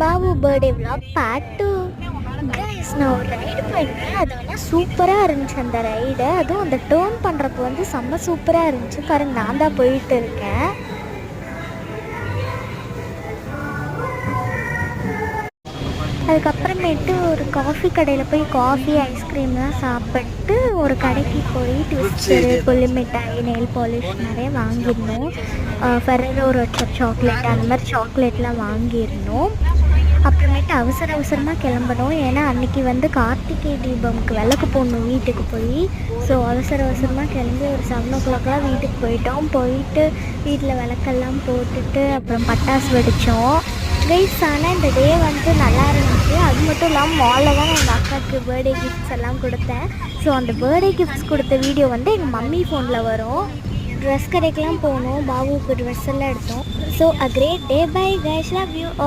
Babu birthday vlog part 2. Guys, நான் ஒரு ride போயிருந்தேன். அது வந்து சூப்பராக இருந்துச்சு. அந்த ரைடு அதுவும் அந்த டேர்ன் பண்ணுறப்ப வந்து செம்ம சூப்பராக இருந்துச்சு. பாருங்க, நான் தான் போயிட்டு இருக்கேன். அதுக்கப்புறமேட்டு ஒரு காஃபி கடையில் போய் காஃபி ஐஸ்கிரீம்லாம் சாப்பிட்டு ஒரு கடைக்கு போய் ட்விஸ்டரு, புளி மிட்டாய், நெயில் பாலிஷ் நிறைய வாங்கியிருந்தோம். ஃபெரரோ ரோச்சர் சாக்லேட் அந்த மாதிரி சாக்லேட்லாம் வாங்கியிருந்தோம். அப்புறமேட்டு அவசரமாக கிளம்பணும். ஏன்னா அன்றைக்கி வந்து கார்த்திகை தீபம்க்கு விளக்கு போடணும் வீட்டுக்கு போய். ஸோ அவசரமாக கிளம்பி ஒரு 7 o'clockலாம் வீட்டுக்கு போயிட்டு வீட்டில் விளக்கெல்லாம் போட்டுட்டு அப்புறம் பட்டாசு வெடித்தோம். கைஸ், ஆனால் இந்த டே வந்து நல்லா இருந்துச்சு. அது மட்டும் இல்லாமல் மாலில் தான் எங்கள் அக்காவுக்கு பர்த்டே கிஃப்ட்ஸ் எல்லாம் கொடுத்தேன். ஸோ அந்த பர்த்டே கிஃப்ட்ஸ் கொடுத்த வீடியோ வந்து எங்கள் மம்மி ஃபோனில் வரும். ட்ரெஸ் கடைக்கெலாம் போனோம், பாபுவுக்கு ட்ரெஸ் எல்லாம் எடுத்தோம். So a great day. Bye guys, love you.